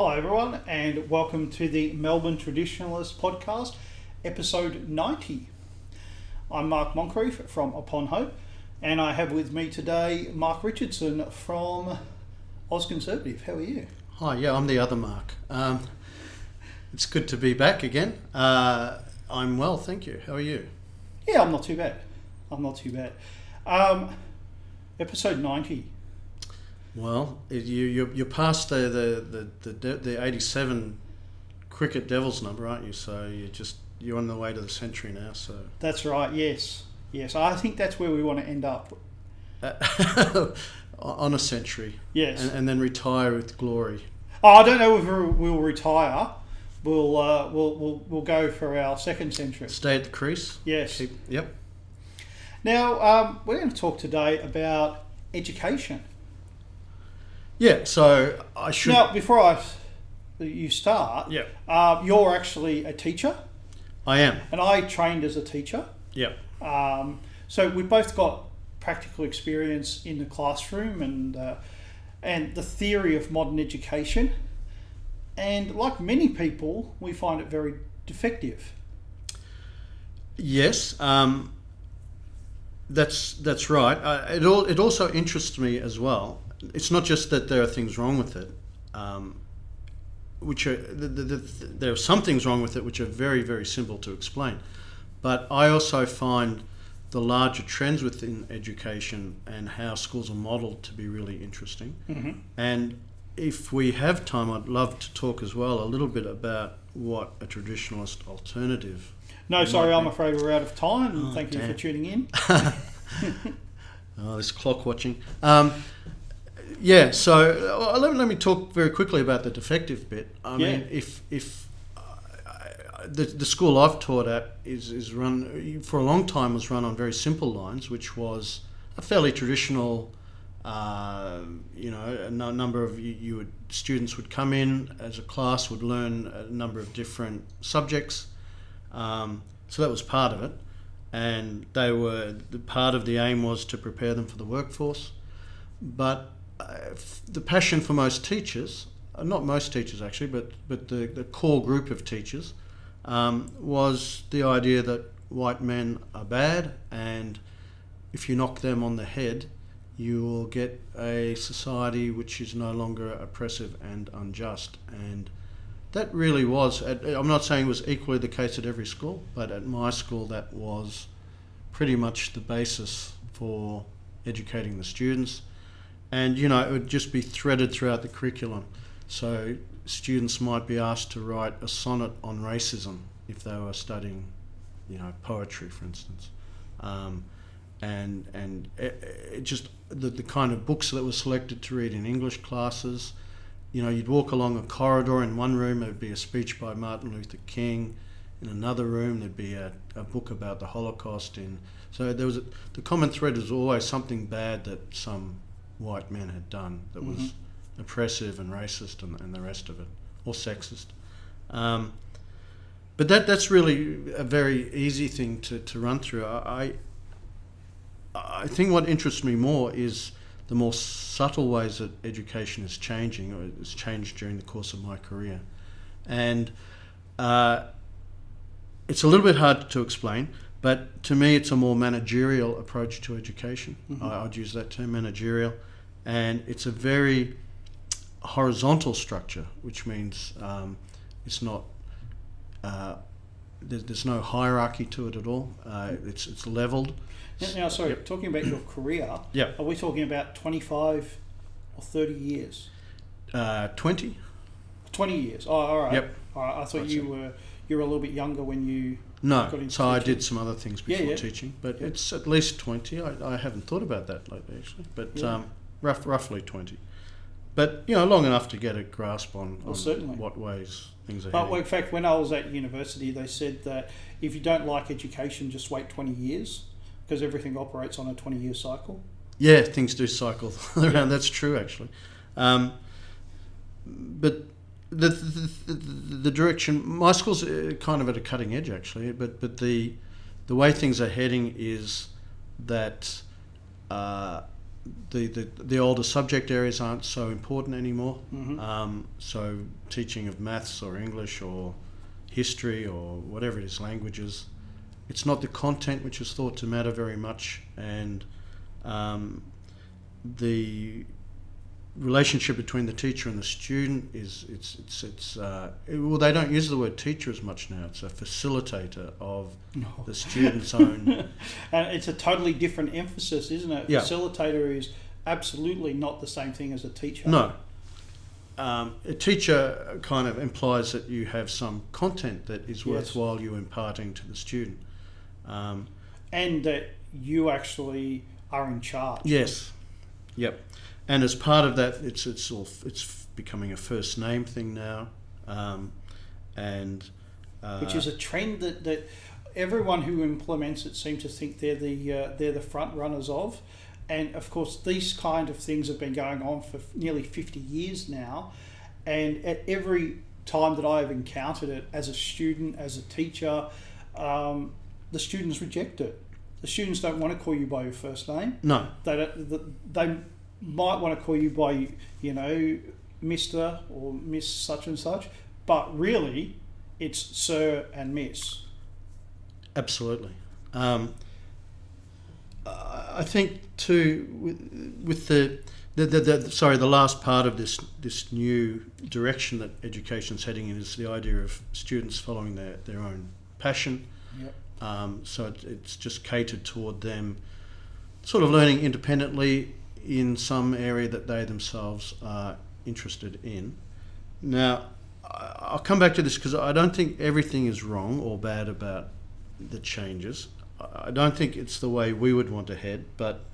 Hello everyone and welcome to the Melbourne Traditionalist podcast, episode 90. I'm Mark Moncrief from Upon Hope and I have with me today Mark Richardson from Oz Conservative. How are you? Hi, yeah, I'm the other Mark. It's good to be back again. I'm well, thank you. How are you? Yeah, I'm not too bad. Episode 90. Well, you're past the 87 cricket Devils number, aren't you? So you're on the way to the century now. So That's right. Yes. I think that's where we want to end up. On a century. Yes. And then retire with glory. I don't know if we'll retire. We'll go for our second century. Stay at the crease. Yes. Yep. Now we're going to talk today about education. Yeah. So I should. Now, before you start, Yeah. You're actually a teacher, I am. and I trained as a teacher. Yeah. So we've both got practical experience in the classroom and the theory of modern education. And like many people, we find it very defective. Yes. That's right. It also interests me as well. It's not just that there are things wrong with it, which are there are some things wrong with it which are very, very simple to explain. But I also find the larger trends within education and how schools are modelled to be really interesting. Mm-hmm. And if we have time, I'd love to talk as well a little bit about what a traditionalist alternative. No, sorry, I'm afraid we're out of time. Oh, Thank you damn. for tuning in. Oh, this clock watching. Yeah, so let me talk very quickly about the defective bit. I mean, if the school I've taught at is run for a long time was run on very simple lines, which was a fairly traditional. A number of students would come in as a class, would learn a number of different subjects. So that was part of it, and part of the aim was to prepare them for the workforce. But the passion for most teachers, not most teachers actually, but the core group of teachers, was the idea that white men are bad, and if you knock them on the head, you will get a society which is no longer oppressive and unjust. And that really was, I'm not saying it was equally the case at every school, but at my school that was pretty much the basis for educating the students. And, it would just be threaded throughout the curriculum. So students might be asked to write a sonnet on racism if they were studying, poetry, for instance. And it just the kind of books that were selected to read in English classes. You'd walk along a corridor. In one room there'd be a speech by Martin Luther King. In another room there'd be a book about the Holocaust. So there was the common thread was always something bad that some white men had done that was oppressive and racist and the rest of it, or sexist. But that's really a very easy thing to run through. I think what interests me more is the more subtle ways that education is changing, or has changed during the course of my career. And it's a little bit hard to explain, but to me it's a more managerial approach to education. Mm-hmm. I'd use that term, managerial. And it's a very horizontal structure, which means it's not... there's no hierarchy to it at all. It's levelled. Now, sorry, talking about your career, are we talking about 25 or 30 years? 20. 20 years. Oh, all right. Yep. All right. I thought you were a little bit younger when you got into so I teaching. did some other things before teaching, but it's at least 20. I haven't thought about that lately, actually, but roughly 20. But, long enough to get a grasp on what ways things are heading. In fact, when I was at university, they said that if you don't like education, just wait 20 years, because everything operates on a 20-year cycle. Yeah, things do cycle around. That's true, actually. But the direction, my school's kind of at a cutting edge, actually. But the way things are heading is that the older subject areas aren't so important anymore. Mm-hmm. So teaching of maths or English or history or whatever it is, languages, it's not the content which is thought to matter very much, and the relationship between the teacher and the student is well, they don't use the word teacher as much now. It's a facilitator of the student's own. And it's a totally different emphasis, isn't it? Yeah. Facilitator is absolutely not the same thing as a teacher. No. A teacher kind of implies that you have some content that is worthwhile you imparting to the student. And that you actually are in charge. Yes. Yep. And as part of that, it's becoming a first name thing now, which is a trend that everyone who implements it seems to think they're the front runners of. And of course, these kind of things have been going on for nearly 50 years now. And at every time that I have encountered it as a student, as a teacher, the students reject it. The students don't want to call you by your first name. No. They might want to call you by, Mr. or Miss such and such, but really it's Sir and Miss. Absolutely. I think too with the last part of this new direction that education's heading in is the idea of students following their own passion. Yep. So it's just catered toward them sort of learning independently in some area that they themselves are interested in. Now, I'll come back to this because I don't think everything is wrong or bad about the changes. I don't think it's the way we would want to head, but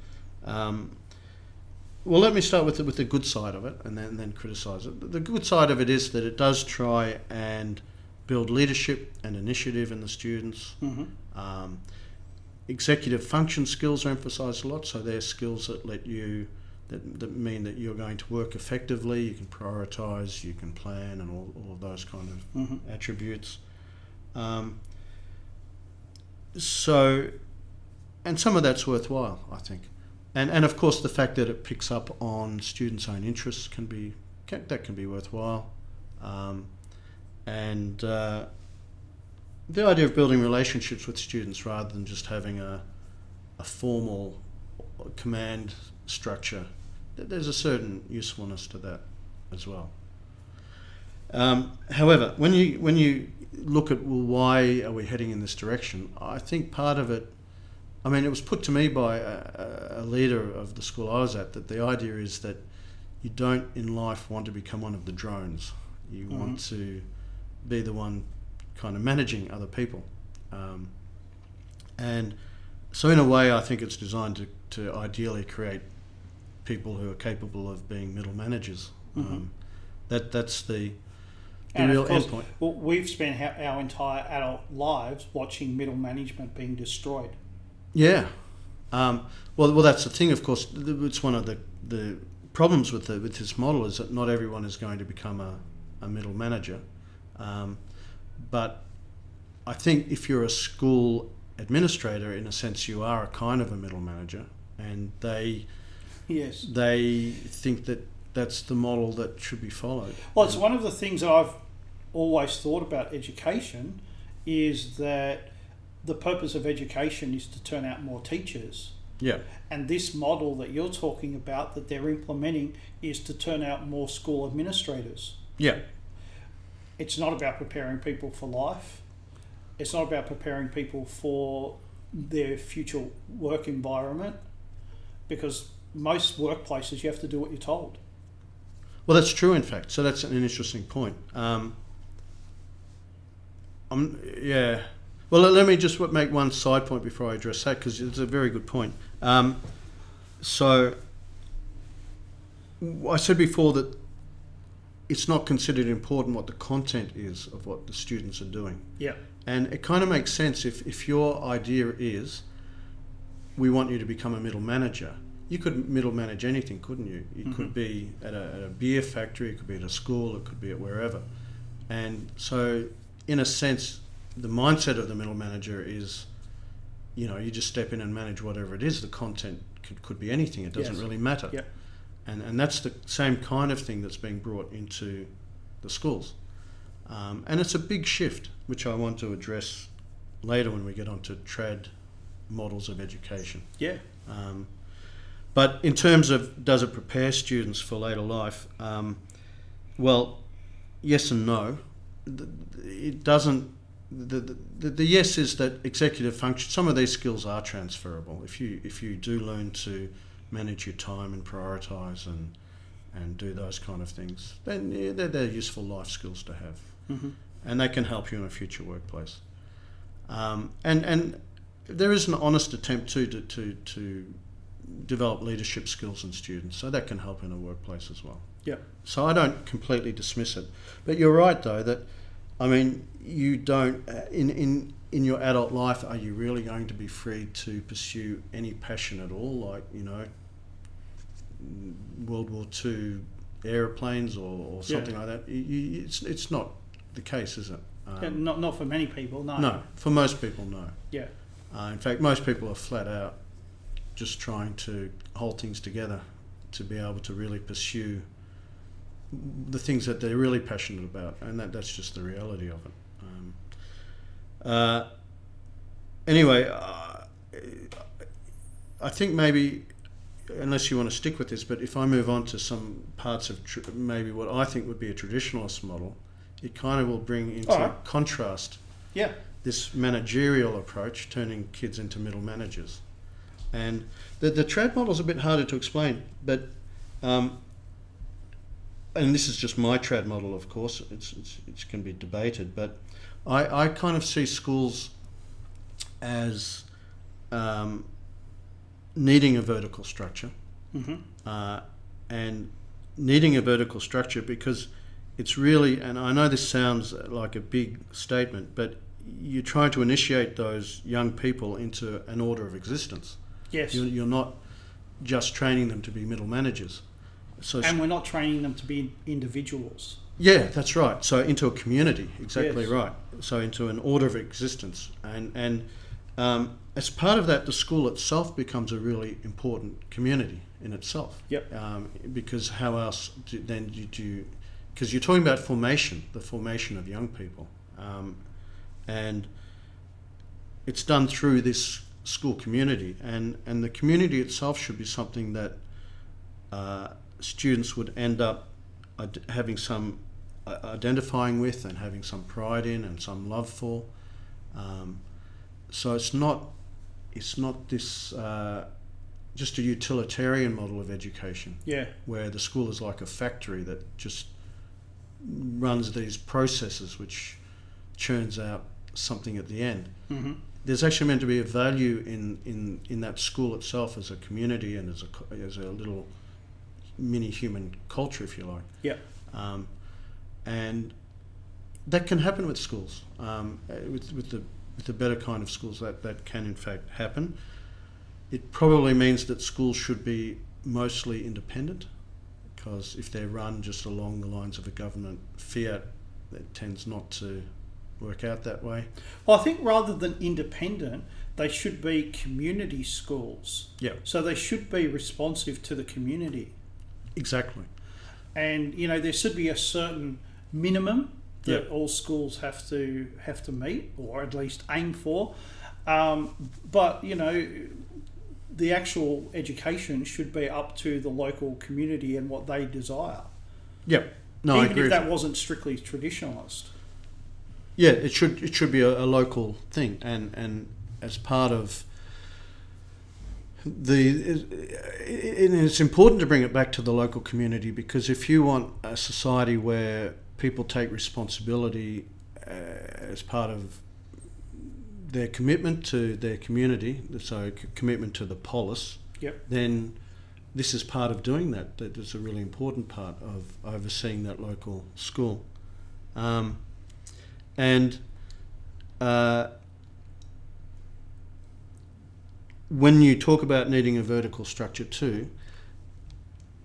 let me start with the good side of it and then criticise it. The good side of it is that it does try and build leadership and initiative in the students. Mm-hmm. Executive function skills are emphasised a lot, so they're skills that that mean that you're going to work effectively, you can prioritise, you can plan, and all of those kind of mm-hmm. attributes. So, and some of that's worthwhile, I think. And of course the fact that it picks up on students' own interests can be worthwhile. And the idea of building relationships with students rather than just having a formal command structure, there's a certain usefulness to that as well. However, when you look at, well, why are we heading in this direction, I think part of it, it was put to me by a leader of the school I was at, that the idea is that you don't in life want to become one of the drones. You mm-hmm. want to be the one kind of managing other people. And so in a way, I think it's designed to ideally create people who are capable of being middle managers. Mm-hmm. That's the and real of course, endpoint. Well, we've spent our entire adult lives watching middle management being destroyed. Yeah. Well, that's the thing. Of course, it's one of the problems with this model is that not everyone is going to become a middle manager. But I think if you're a school administrator, in a sense, you are a kind of a middle manager, and they think that that's the model that should be followed. Well, it's one of the things that I've always thought about education is that the purpose of education is to turn out more teachers. Yeah. And this model that you're talking about that they're implementing is to turn out more school administrators. Yeah. It's not about preparing people for life. It's not about preparing people for their future work environment, because most workplaces you have to do what you're told. Well, that's true, in fact. So that's an interesting point. Yeah. Well, let me just make one side point before I address that, because it's a very good point. So I said before that it's not considered important what the content is of what the students are doing. Yeah. And it kind of makes sense if your idea is, we want you to become a middle manager. You could middle manage anything, couldn't you? It mm-hmm. could be at a beer factory, it could be at a school, it could be at wherever. And so, in a sense, the mindset of the middle manager is, you just step in and manage whatever it is. The content could be anything. It doesn't really matter. Yep. And that's the same kind of thing that's being brought into the schools. And it's a big shift, which I want to address later when we get onto trad models of education. Yeah. But in terms of does it prepare students for later life, well, yes and no. It doesn't. The yes is that executive function. Some of these skills are transferable. If you do learn to manage your time and prioritise and do those kind of things, then they're useful life skills to have, and they can help you in a future workplace. And there is an honest attempt to develop leadership skills in students, so that can help in a workplace as well. Yeah. So I don't completely dismiss it, but you're right though that, I mean, you don't in your adult life, are you really going to be free to pursue any passion at all, like, you know, World War II aeroplanes or something like that? It's not the case, is it? Not for many people, no. No, for most people, no. Yeah. In fact, most people are flat out just trying to hold things together to be able to really pursue the things that they're really passionate about, and that's just the reality of it. Anyway, I think maybe, unless you want to stick with this, but if I move on to some parts of maybe what I think would be a traditionalist model, it kind of will bring into contrast this managerial approach, turning kids into middle managers. And the trad model is a bit harder to explain, but and this is just my trad model, of course. It can be debated, but I kind of see schools as needing a vertical structure, and needing a vertical structure because it's really, and I know this sounds like a big statement, but you're trying to initiate those young people into an order of existence. Yes. You're not just training them to be middle managers. And we're not training them to be individuals. Yeah, that's right. So into a community, exactly Yes. right. So into an order of existence. And as part of that, the school itself becomes a really important community in itself. Yep. Because how else do you because you're talking about the formation of young people. And it's done through this school community, and the community itself should be something that students would end up having some identifying with and having some pride in and some love for. So it's not this just a utilitarian model of education, where the school is like a factory that just runs these processes which churns out something at the end. There's actually meant to be a value in that school itself as a community and as a little mini human culture, if you like. Yeah. And that can happen with schools. With the better kind of schools, that can in fact happen. It probably means that schools should be mostly independent, because if they're run just along the lines of a government fiat, it tends not to work out that way. Well, I think rather than independent, they should be community schools. Yeah. So they should be responsive to the community. Exactly. And there should be a certain minimum that all schools have to meet, or at least aim for. But the actual education should be up to the local community and what they desire. Yep. No, Even I agree if that with wasn't strictly traditionalist. Yeah, it should be a local thing, and as part of it's important to bring it back to the local community, because if you want a society where people take responsibility as part of their commitment to their community, so commitment to the polis, then this is part of doing that. That is a really important part of overseeing that local school. When you talk about needing a vertical structure too,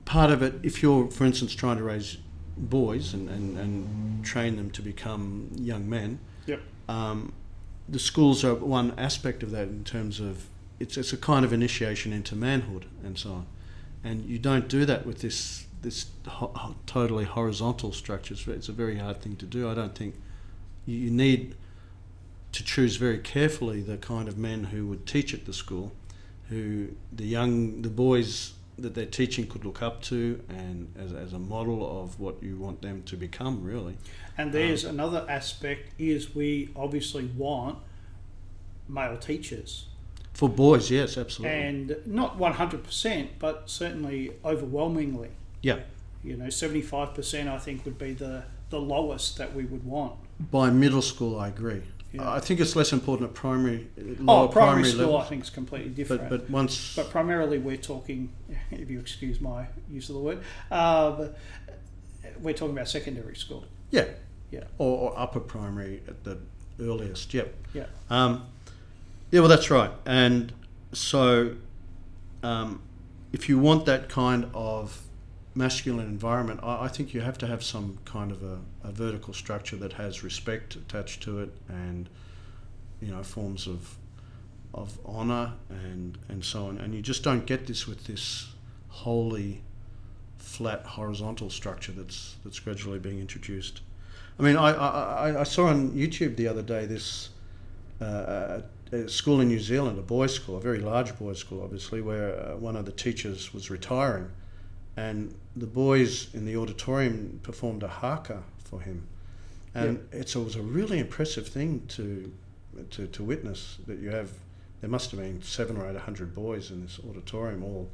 part of it, if you're, for instance, trying to raise boys and train them to become young men, the schools are one aspect of that, in terms of it's a kind of initiation into manhood and so on. And you don't do that with this totally horizontal structure. It's a very hard thing to do. I don't think you need to choose very carefully the kind of men who would teach at the school, who the boys that they're teaching could look up to, and as a model of what you want them to become, really. And there's another aspect is we obviously want male teachers. For boys, yes, absolutely. And not 100%, but certainly overwhelmingly. Yeah. 75% I think would be the lowest that we would want. By middle school, I agree. Yeah. I think it's less important at primary school levels. I think is completely different. But primarily we're talking, if you excuse my use of the word, we're talking about secondary school. Yeah. Yeah. Or upper primary at the earliest. Yep. Yeah. Yeah, well, that's right. And so if you want that kind of masculine environment, I think you have to have some kind of a vertical structure that has respect attached to it, and forms of honour and so on. And you just don't get this with this wholly flat horizontal structure that's gradually being introduced. I mean, I saw on YouTube the other day this a school in New Zealand, a boys' school, a very large boys' school, obviously, where one of the teachers was retiring, and the boys in the auditorium performed a haka for him, and it was a really impressive thing to witness. That there must have been 700 or 800 boys in this auditorium, all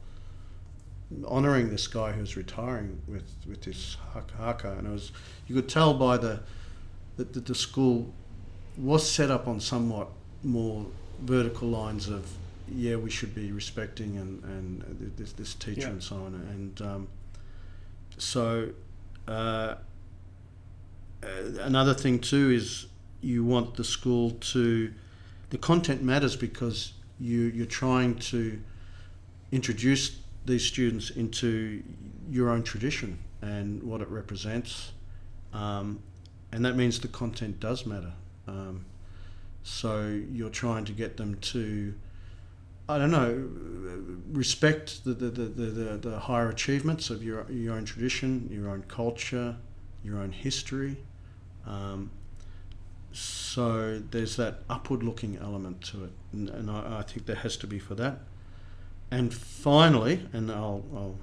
honouring this guy who was retiring with this haka, and you could tell by that the school was set up on somewhat more vertical lines of we should be respecting and this teacher and so on, and so another thing too is you want the school the content matters, because you're trying to introduce these students into your own tradition and what it represents, and that means the content does matter. So you're trying to get them to, respect the higher achievements of your own tradition, your own culture, your own history. So there's that upward-looking element to it, and I think there has to be for that. And finally, and I'll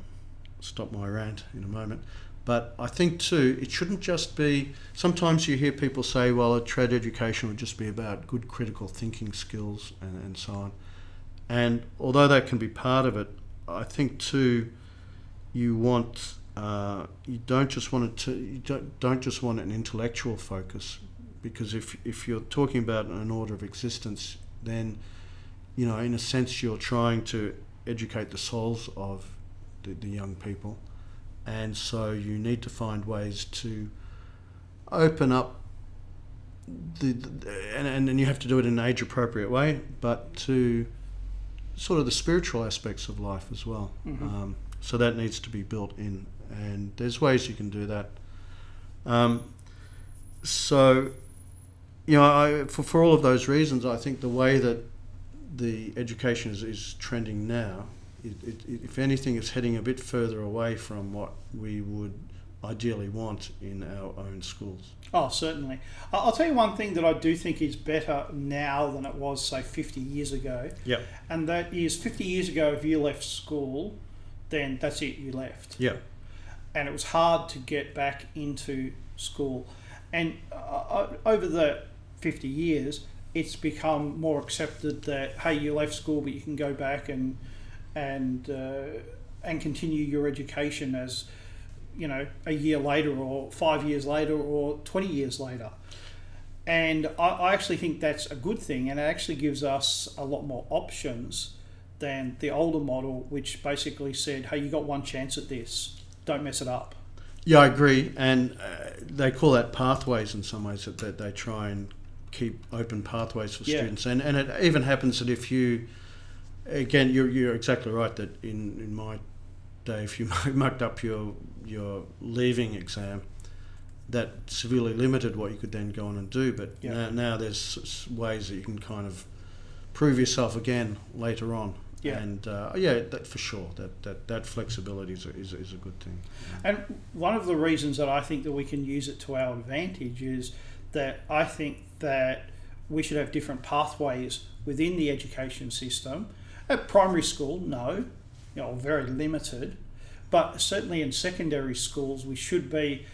stop my rant in a moment, but I think too, it shouldn't just be, sometimes you hear people say, well, a trad education would just be about good critical thinking skills and so on. And although that can be part of it, I think too, you don't just want an intellectual focus, because if you're talking about an order of existence, then in a sense you're trying to educate the souls of the young people, and so you need to find ways to open up and you have to do it in an age appropriate way, but to sort of the spiritual aspects of life as well. Mm-hmm. So that needs to be built in, and there's ways you can do that. So for all of those reasons, I think the way that the education is trending now, it, if anything, is heading a bit further away from what we would ideally want in our own schools. Oh, certainly. I'll tell you one thing that I do think is better now than it was, say, 50 years ago. Yeah. And that is, 50 years ago, if you left school, then that's it, you left. Yeah. And it was hard to get back into school. And over the 50 years, it's become more accepted that, hey, you left school, but you can go back and continue your education as, a year later or 5 years later or 20 years later. And I actually think that's a good thing, and it actually gives us a lot more options than the older model, which basically said, hey, you got one chance at this, don't mess it up. Yeah, I agree. And they call that pathways in some ways, that they try and keep open pathways for students. And it even happens that if you, again, you're exactly right, that in my day, if you mucked up your leaving exam, that severely limited what you could then go on and do. But now there's ways that you can kind of prove yourself again later on. Yeah. And that for sure, that flexibility is a good thing. And one of the reasons that I think that we can use it to our advantage is that I think that we should have different pathways within the education system. At primary school, no, very limited, but certainly in secondary schools, we should be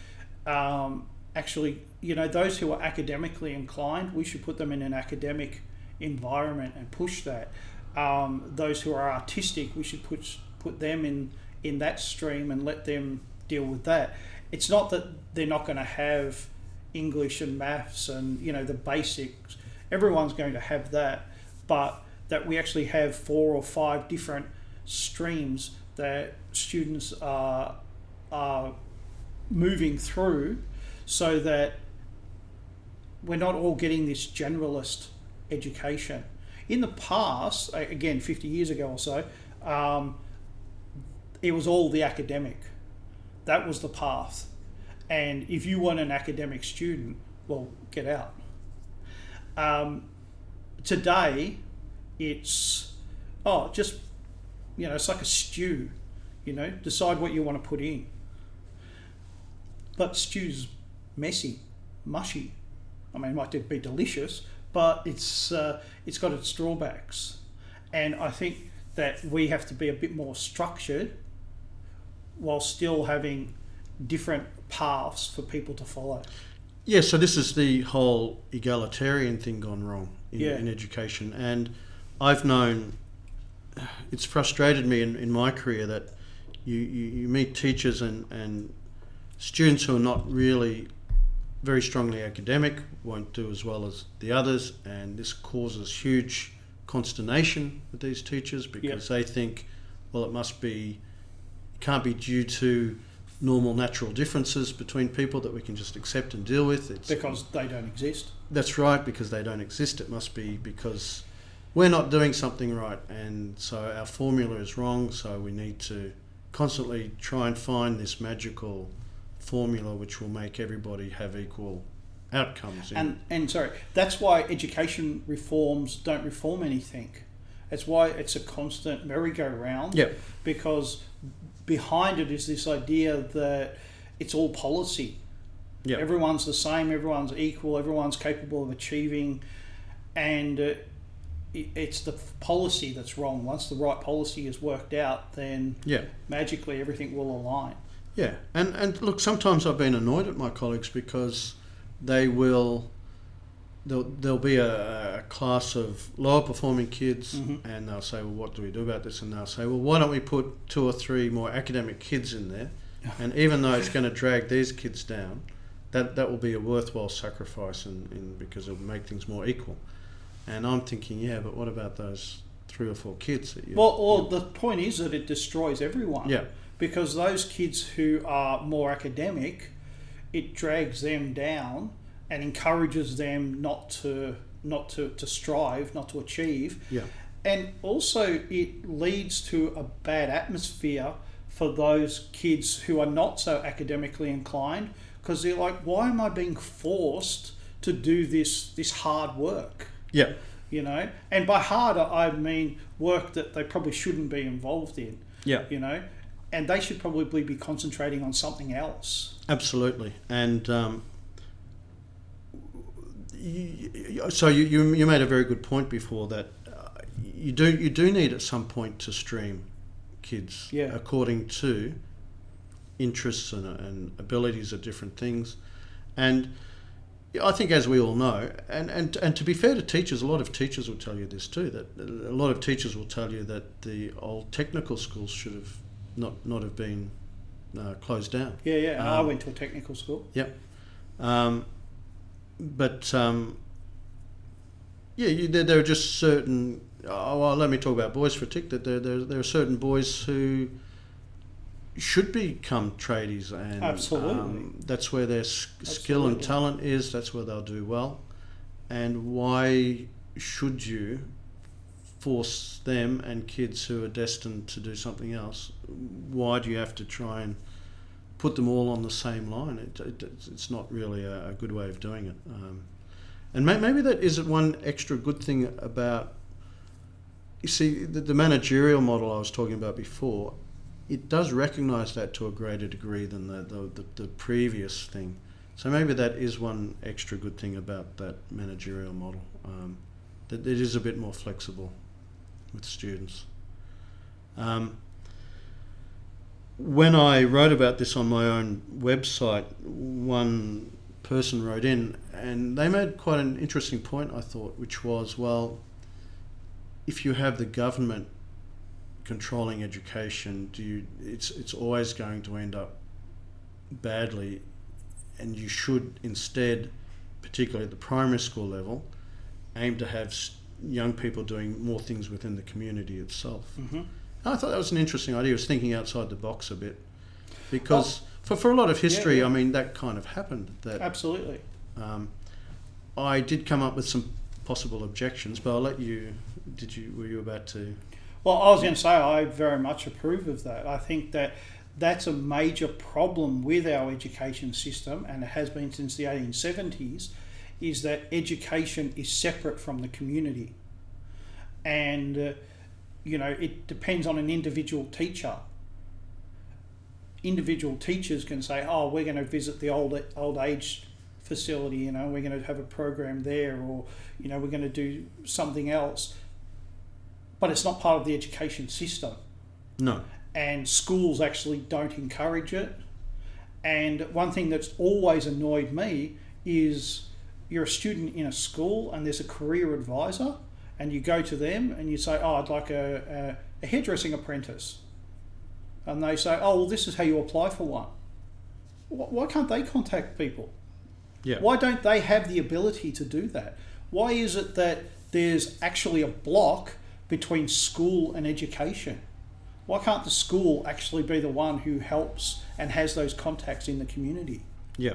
actually, those who are academically inclined, we should put them in an academic environment and push that. Those who are artistic, we should put them in that stream and let them deal with that. It's not that they're not going to have English and maths and the basics. Everyone's going to have that, but that we actually have 4 or 5 different streams that students are moving through, so that we're not all getting this generalist education. In the past, again 50 years ago or so, it was all the academic. That was the path. And if you weren't an academic student, well, get out. Today, it's it's like a stew. Decide what you want to put in. But stew's messy, mushy. I mean, it might be delicious, but it's got its drawbacks. And I think that we have to be a bit more structured while still having different paths for people to follow. Yeah, so this is the whole egalitarian thing gone wrong in education. And I've known, it's frustrated me in my career that you meet teachers and students who are not really very strongly academic, won't do as well as the others, and this causes huge consternation with these teachers because they think, well, it can't be due to normal natural differences between people that we can just accept and deal with. It's because they don't exist. That's right, because they don't exist. It must be because we're not doing something right, and so our formula is wrong, so we need to constantly try and find this magical formula which will make everybody have equal outcomes. And sorry, that's why education reforms don't reform anything. That's why it's a constant merry-go-round. Yeah. Because behind it is this idea that it's all policy. Yeah. Everyone's the same, everyone's equal, everyone's capable of achieving, and it's the policy that's wrong. Once the right policy is worked out, then magically everything will align. Yeah, and look, sometimes I've been annoyed at my colleagues because there'll be a class of lower performing kids, and they'll say, well, what do we do about this? And they'll say, well, why don't we put 2 or 3 more academic kids in there? And even though it's going to drag these kids down, that will be a worthwhile sacrifice because it will make things more equal. And I'm thinking, but what about those 3 or 4 kids? The point is that it destroys everyone. Yeah. Because those kids who are more academic, it drags them down and encourages them not to strive, not to achieve. Yeah. And also it leads to a bad atmosphere for those kids who are not so academically inclined, because they're like, why am I being forced to do this hard work? Yeah. And by hard I mean work that they probably shouldn't be involved in. Yeah. And they should probably be concentrating on something else. Absolutely. And so you made a very good point before that you do need at some point to stream kids according to interests and abilities of different things. And I think, as we all know, and to be fair to teachers, a lot of teachers will tell you this too, that a lot of teachers will tell you that the old technical schools should have not have been closed down. I went to a technical school. Yep. There are just certain. Let me talk about boys for a tick. That there are certain boys who should become tradies, and absolutely, that's where their skill and talent is. That's where they'll do well. And why should you force them and kids who are destined to do something else? Why do you have to try and put them all on the same line? It's not really a good way of doing it. And maybe that is one extra good thing about you see, the managerial model I was talking about before, it does recognise that to a greater degree than the previous thing. So maybe that is one extra good thing about that managerial model, that it is a bit more flexible with students. When I wrote about this on my own website, one person wrote in and they made quite an interesting point, I thought, which was, well, if you have the government controlling education, it's always going to end up badly, and you should instead, particularly at the primary school level, aim to have young people doing more things within the community itself. Mm-hmm. I thought that was an interesting idea. I was thinking outside the box a bit, because for a lot of history, I mean, that kind of happened. Absolutely. I did come up with some possible objections, but I'll let you. Were you about to? Well, I was going to say I very much approve of that. I think that's a major problem with our education system, and it has been since the 1870s, is that education is separate from the community. And, it depends on an individual teacher. Individual teachers can say, oh, we're going to visit the old age facility, we're going to have a program there, or, we're going to do something else. But it's not part of the education system. No. And schools actually don't encourage it. And one thing that's always annoyed me is you're a student in a school and there's a career advisor, and you go to them and you say, oh, I'd like a hairdressing apprentice. And they say, oh, well, this is how you apply for one. Why can't they contact people? Yeah. Why don't they have the ability to do that? Why is it that there's actually a block between school and education? Why can't the school actually be the one who helps and has those contacts in the community? Yeah.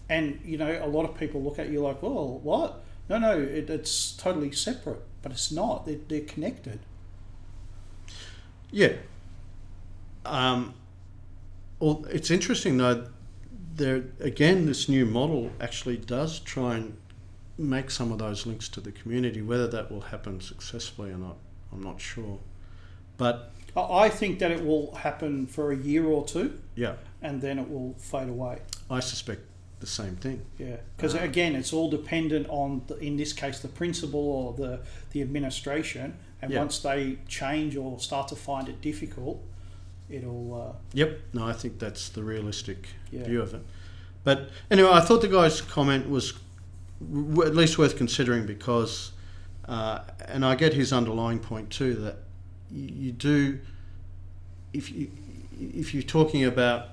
And, a lot of people look at you like, well, what? No, it's totally separate. But it's not. They're connected. Yeah. Well, it's interesting, though, this new model actually does try and make some of those links to the community. Whether that will happen successfully or not, I'm not sure. But I think that it will happen for a year or two. Yeah. And then it will fade away. I suspect the same thing. Yeah. Because again, it's all dependent on, in this case, the principal or the administration. And once they change or start to find it difficult, it'll... Yep. No, I think that's the realistic view of it. But anyway, I thought the guy's comment was at least worth considering, because, and I get his underlying point too, that you do, if you're talking about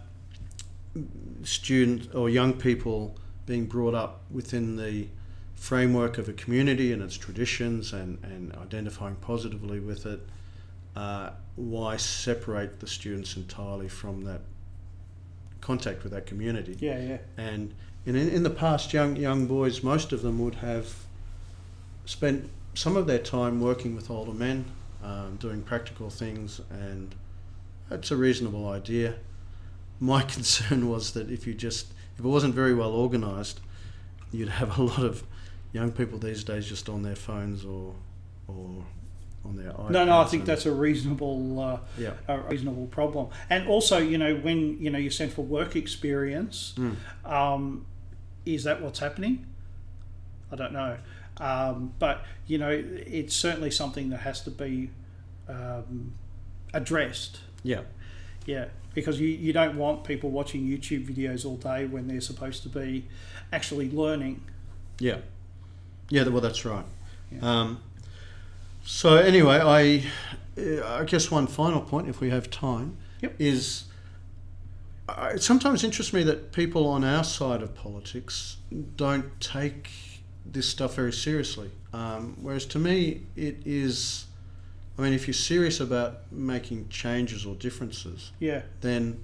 students or young people being brought up within the framework of a community and its traditions and identifying positively with it, why separate the students entirely from that contact with that community? Yeah, yeah. And in the past, young boys, most of them would have spent some of their time working with older men, doing practical things, and that's a reasonable idea. My concern was that if it wasn't very well organised, you'd have a lot of young people these days just on their phones or on their iPads. No, I think that's a reasonable problem. And also, when you're sent for work experience, is that what's happening? I don't know. But it's certainly something that has to be addressed. Yeah. Yeah, because you don't want people watching YouTube videos all day when they're supposed to be actually learning. Yeah. Yeah, well, that's right. Yeah. So anyway, I guess one final point, if we have time, is it sometimes interests me that people on our side of politics don't take this stuff very seriously. Whereas to me, it is... I mean, if you're serious about making changes or differences, then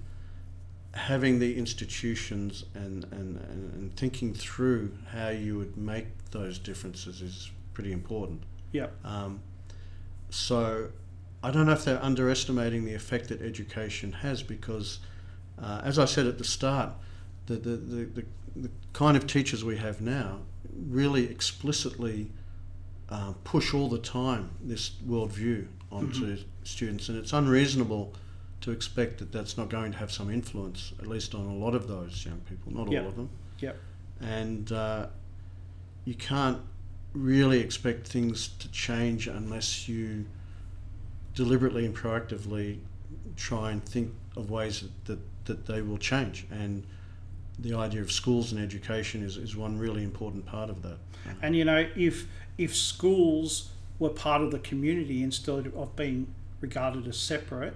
having the institutions and thinking through how you would make those differences is pretty important. Yeah. So I don't know if they're underestimating the effect that education has, because, as I said at the start, the kind of teachers we have now really explicitly push all the time this worldview onto students, and it's unreasonable to expect that that's not going to have some influence, at least on a lot of those young people, not all of them. Yep. And you can't really expect things to change unless you deliberately and proactively try and think of ways that they will change. And the idea of schools and education is one really important part of that. And if schools were part of the community instead of being regarded as separate,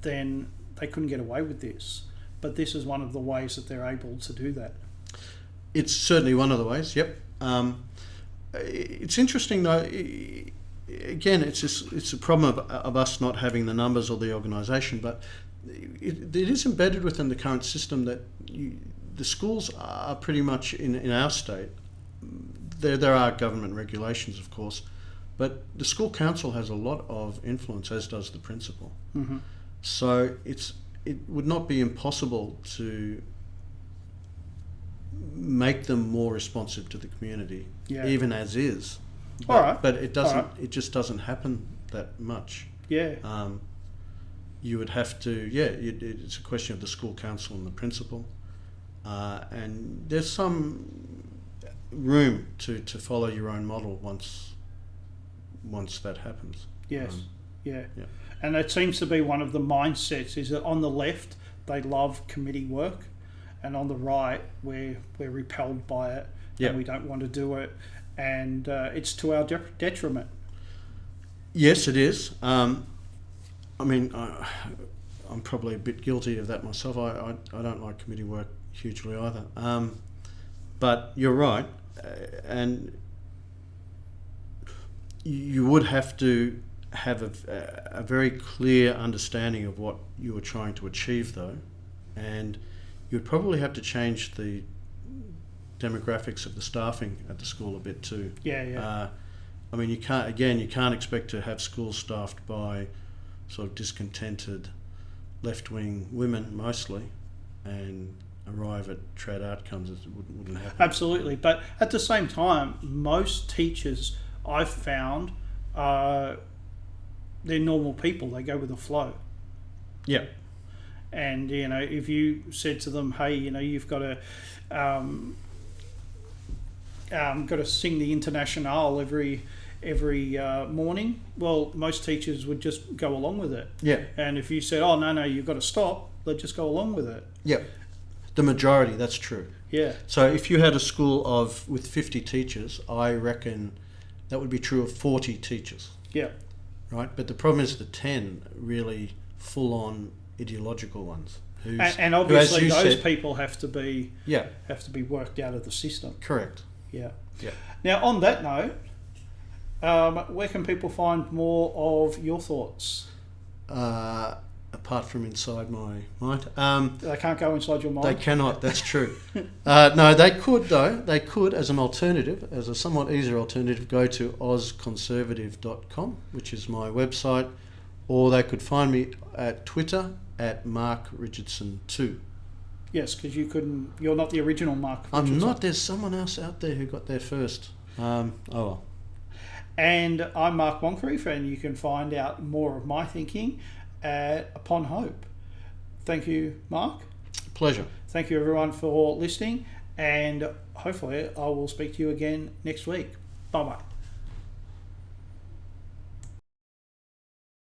then they couldn't get away with this. But this is one of the ways that they're able to do that. It's certainly one of the ways, yep. It's interesting though, again, it's a problem of us not having the numbers or the organisation, but it is embedded within the current system that the schools are pretty much in our state. There are government regulations, of course, but the school council has a lot of influence, as does the principal. Mm-hmm. So it would not be impossible to make them more responsive to the community, even as is. But, all right. But it doesn't. All right. It just doesn't happen that much. Yeah. You would have to. Yeah. It's a question of the school council and the principal, and there's some room to follow your own model once that happens. Yes. Yeah. And it seems to be one of the mindsets is that on the left they love committee work, and on the right we're repelled by it and we don't want to do it, and it's to our detriment. Yes, it is. I mean, I'm probably a bit guilty of that myself. I don't like committee work hugely either. But you're right, and you would have to have a very clear understanding of what you were trying to achieve, though, and you would probably have to change the demographics of the staffing at the school a bit too. I mean, you can't expect to have schools staffed by sort of discontented left-wing women mostly, and arrive at trad outcomes. It wouldn't happen. Absolutely, but at the same time, most teachers I've found they're normal people. They go with the flow. Yeah. And if you said to them, "Hey, you've got to sing the Internationale every morning," well, most teachers would just go along with it. Yeah. And if you said, "Oh no, you've got to stop," they'd just go along with it. Yeah. The majority, that's true. Yeah. So if you had a school with 50 teachers, I reckon that would be true of 40 teachers. Yeah. Right? But the problem is the 10 really full-on ideological ones. And obviously those people have to be worked out of the system. Correct. Yeah. Yeah. Now, on that note, where can people find more of your thoughts? Apart from inside my mind. They can't go inside your mind? They cannot, that's true. No, they could though. They could, as an alternative, as a somewhat easier alternative, go to ozconservative.com, which is my website, or they could find me at Twitter at Mark Richardson 2. Yes, because you're not the original Mark Richardson. I'm not. There's someone else out there who got there first. Oh well. And I'm Mark Moncrief, and you can find out more of my thinking at Upon Hope. Thank you, Mark. Pleasure. Thank you, everyone, for listening, and hopefully I will speak to you again next week. Bye-bye.